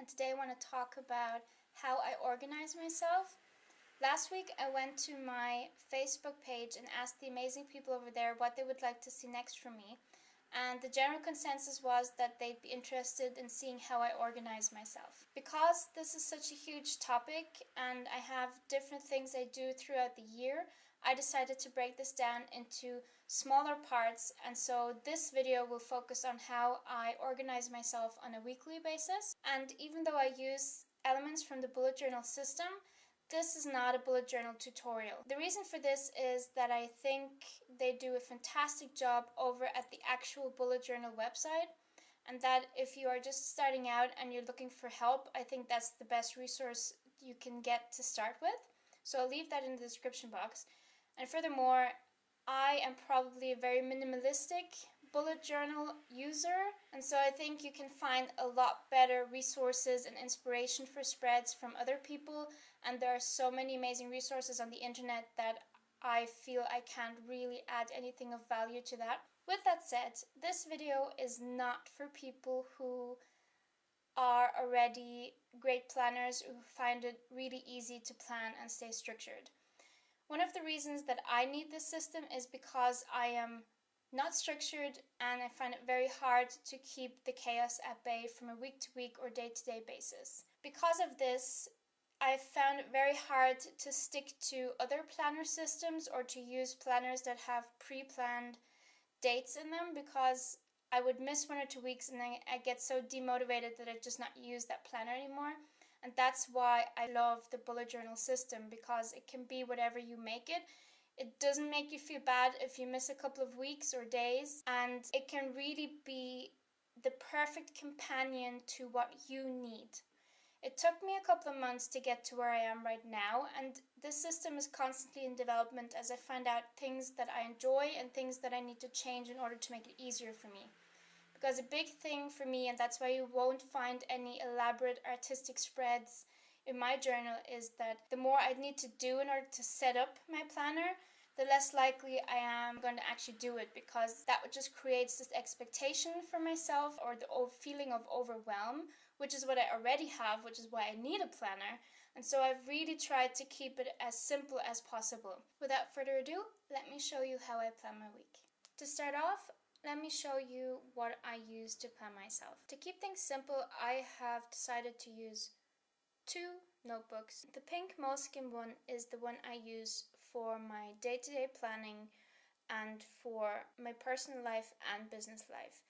and today I want to talk about how I organize myself. Last week I went to my Facebook page and asked the amazing people over there what they would like to see next from me, and the general consensus was that they'd be interested in seeing how I organize myself. Because this is such a huge topic and I have different things I do throughout the year, I decided to break this down into smaller parts, and so this video will focus on how I organize myself on a weekly basis. And even though I use elements from the bullet journal system, this is not a bullet journal tutorial. The reason for this is that I think they do a fantastic job over at the actual bullet journal website, and that if you are just starting out and you're looking for help, I think that's the best resource you can get to start with. So I'll leave that in the description box. And furthermore, I am probably a very minimalistic bullet journal user, and so I think you can find a lot better resources and inspiration for spreads from other people, and there are so many amazing resources on the internet that I feel I can't really add anything of value to that. With that said, this video is not for people who are already great planners who find it really easy to plan and stay structured. One of the reasons that I need this system is because I am not structured and I find it very hard to keep the chaos at bay from a week-to-week or day-to-day basis. Because of this, I found it very hard to stick to other planner systems or to use planners that have pre-planned dates in them, because I would miss 1 or 2 weeks and then I get so demotivated that I just not use that planner anymore. And that's why I love the bullet journal system, because it can be whatever you make it. It doesn't make you feel bad if you miss a couple of weeks or days, and it can really be the perfect companion to what you need. It took me a couple of months to get to where I am right now, and this system is constantly in development as I find out things that I enjoy and things that I need to change in order to make it easier for me. Because a big thing for me, and that's why you won't find any elaborate artistic spreads in my journal, is that the more I need to do in order to set up my planner, the less likely I am going to actually do it, because that just creates this expectation for myself or the feeling of overwhelm, which is what I already have, which is why I need a planner. And so I've really tried to keep it as simple as possible. Without further ado, let me show you how I plan my week. To start off, let me show you what I use to plan myself. To keep things simple, I have decided to use 2 notebooks. The pink moleskin one is the one I use for my day-to-day planning and for my personal life and business life.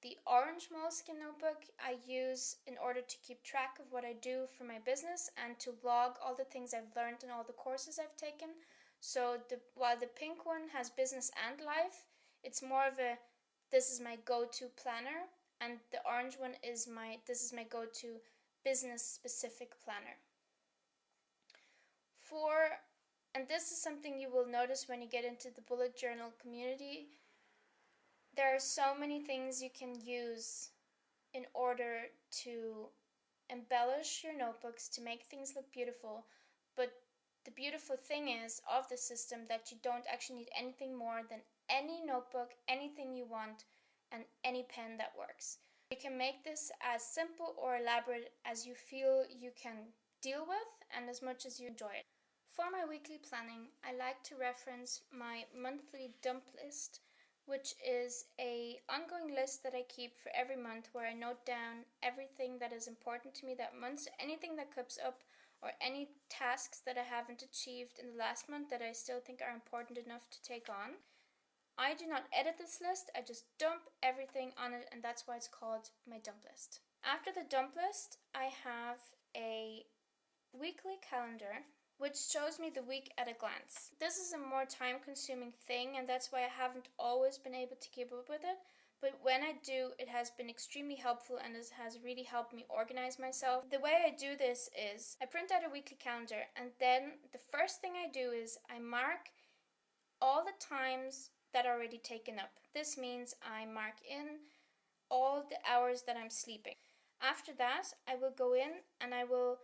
The orange moleskin notebook I use in order to keep track of what I do for my business and to log all the things I've learned and all the courses I've taken. So while the pink one has business and life, it's more of a this is my go-to planner, and the orange one is this is my go-to business specific planner. And this is something you will notice when you get into the bullet journal community. There are so many things you can use in order to embellish your notebooks to make things look beautiful, but the beautiful thing is of the system that you don't actually need anything more than any notebook, anything you want, and any pen that works. You can make this as simple or elaborate as you feel you can deal with and as much as you enjoy it. For my weekly planning, I like to reference my monthly dump list, which is an ongoing list that I keep for every month where I note down everything that is important to me that month, so anything that comes up or any tasks that I haven't achieved in the last month that I still think are important enough to take on. I do not edit this list, I just dump everything on it, and that's why it's called my dump list. After the dump list, I have a weekly calendar which shows me the week at a glance. This is a more time-consuming thing, and that's why I haven't always been able to keep up with it, but when I do, it has been extremely helpful and it has really helped me organize myself. The way I do this is I print out a weekly calendar, and then the first thing I do is I mark all the times that are already taken up. This means I mark in all the hours that I'm sleeping. After that, I will go in and I will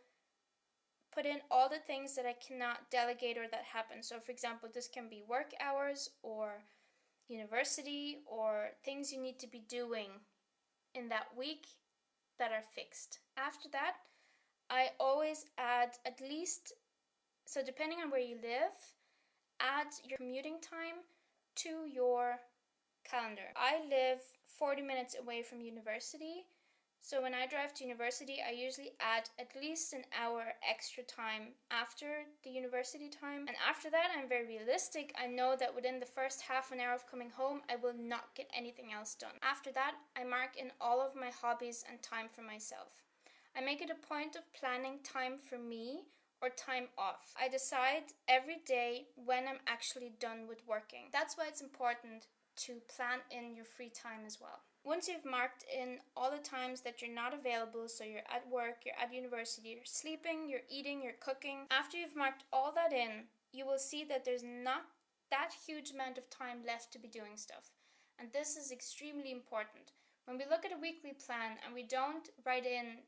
put in all the things that I cannot delegate or that happen. So for example, this can be work hours or university or things you need to be doing in that week that are fixed. After that, I always add at least, so depending on where you live, add your commuting time to your calendar. I live 40 minutes away from university, so when I drive to university, I usually add at least an hour extra time after the university time. And after that, I'm very realistic. I know that within the first half an hour of coming home, I will not get anything else done. After that, I mark in all of my hobbies and time for myself. I make it a point of planning time for me or time off. I decide every day when I'm actually done with working. That's why it's important to plan in your free time as well. Once you've marked in all the times that you're not available, so you're at work, you're at university, you're sleeping, you're eating, you're cooking, after you've marked all that in, you will see that there's not that huge amount of time left to be doing stuff. And this is extremely important. When we look at a weekly plan and we don't write in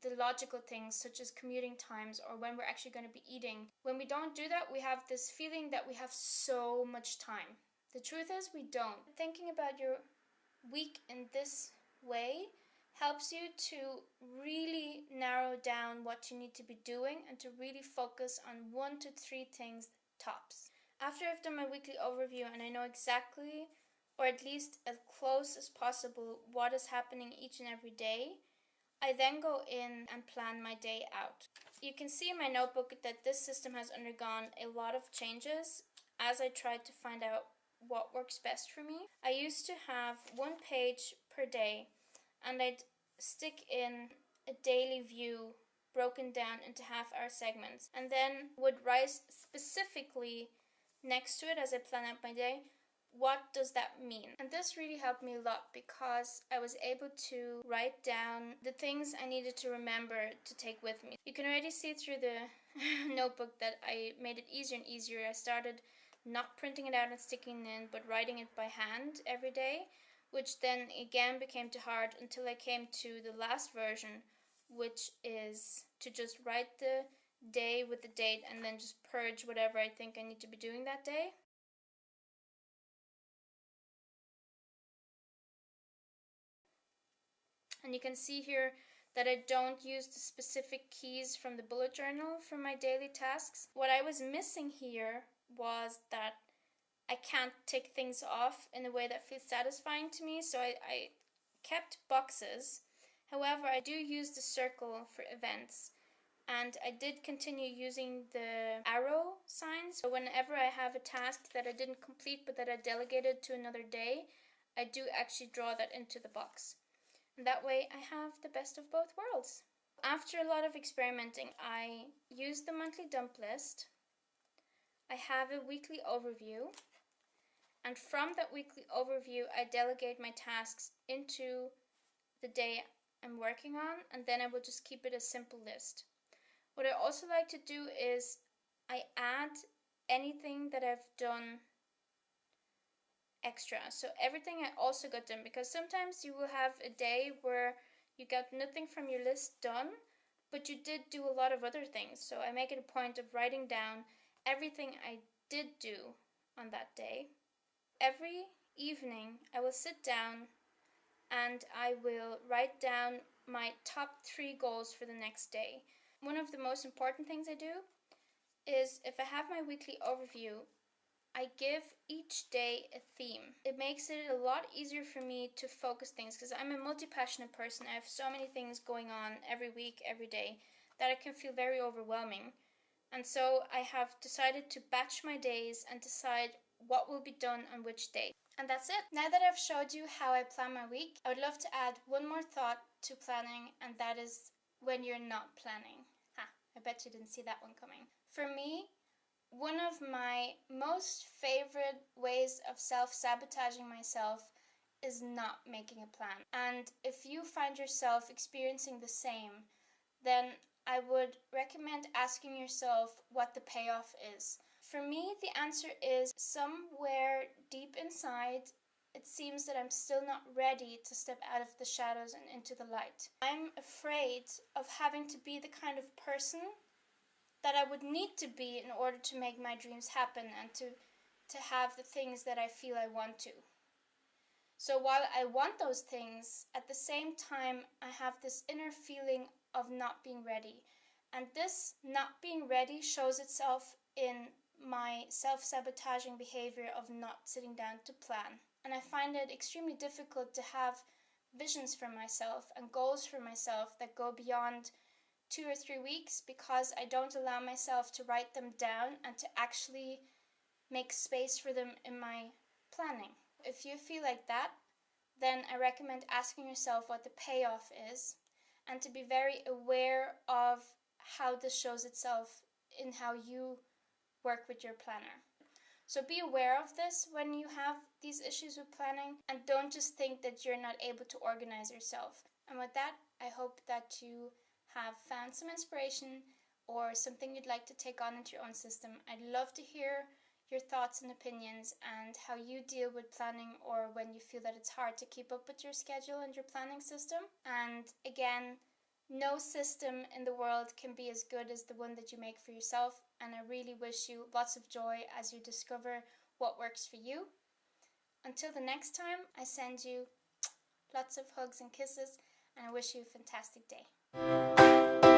the logical things such as commuting times or when we're actually going to be eating, when we don't do that, we have this feeling that we have so much time. The truth is we don't. Thinking about your week in this way helps you to really narrow down what you need to be doing and to really focus on 1 to 3 things tops. After I've done my weekly overview and I know exactly, or at least as close as possible, what is happening each and every day, I then go in and plan my day out. You can see in my notebook that this system has undergone a lot of changes as I tried to find out what works best for me. I used to have 1 page per day and I'd stick in a daily view broken down into half-hour segments and then would write specifically next to it as I plan out my day, what does that mean? And this really helped me a lot because I was able to write down the things I needed to remember to take with me. You can already see through the notebook that I made it easier and easier. I started not printing it out and sticking it in, but writing it by hand every day, which then again became too hard until I came to the last version, which is to just write the day with the date and then just purge whatever I think I need to be doing that day. And you can see here that I don't use the specific keys from the bullet journal for my daily tasks. What I was missing here was that I can't tick things off in a way that feels satisfying to me, so I kept boxes. However, I do use the circle for events, and I did continue using the arrow signs. So whenever I have a task that I didn't complete but that I delegated to another day, I do actually draw that into the box. And that way I have the best of both worlds. After a lot of experimenting, I used the monthly dump list. I have a weekly overview, and from that weekly overview I delegate my tasks into the day I'm working on, and then I will just keep it a simple list. What I also like to do is I add anything that I've done extra, so everything I also got done, because sometimes you will have a day where you got nothing from your list done, but you did do a lot of other things. So I make it a point of writing down everything I did do on that day. Every evening I will sit down and I will write down my top 3 goals for the next day. One of the most important things I do is, if I have my weekly overview, I give each day a theme. It makes it a lot easier for me to focus things, because I'm a multi-passionate person. I have so many things going on every week, every day, that it can feel very overwhelming. And so I have decided to batch my days and decide what will be done on which day. And that's it. Now that I've showed you how I plan my week, I would love to add one more thought to planning, and that is when you're not planning. I bet you didn't see that one coming. For me, one of my most favorite ways of self-sabotaging myself is not making a plan. And if you find yourself experiencing the same, then I would recommend asking yourself what the payoff is. For me, the answer is somewhere deep inside, it seems that I'm still not ready to step out of the shadows and into the light. I'm afraid of having to be the kind of person that I would need to be in order to make my dreams happen and to have the things that I feel I want to. So while I want those things, at the same time, I have this inner feeling of not being ready. And this not being ready shows itself in my self-sabotaging behavior of not sitting down to plan. And I find it extremely difficult to have visions for myself and goals for myself that go beyond 2 or 3 weeks, because I don't allow myself to write them down and to actually make space for them in my planning. If you feel like that, then I recommend asking yourself what the payoff is, and to be very aware of how this shows itself in how you work with your planner. So be aware of this when you have these issues with planning, and don't just think that you're not able to organize yourself. And with that, I hope that you have found some inspiration or something you'd like to take on into your own system. I'd love to hear your thoughts and opinions and how you deal with planning, or when you feel that it's hard to keep up with your schedule and your planning system. And again, no system in the world can be as good as the one that you make for yourself, and I really wish you lots of joy as you discover what works for you. Until the next time, I send you lots of hugs and kisses, and I wish you a fantastic day.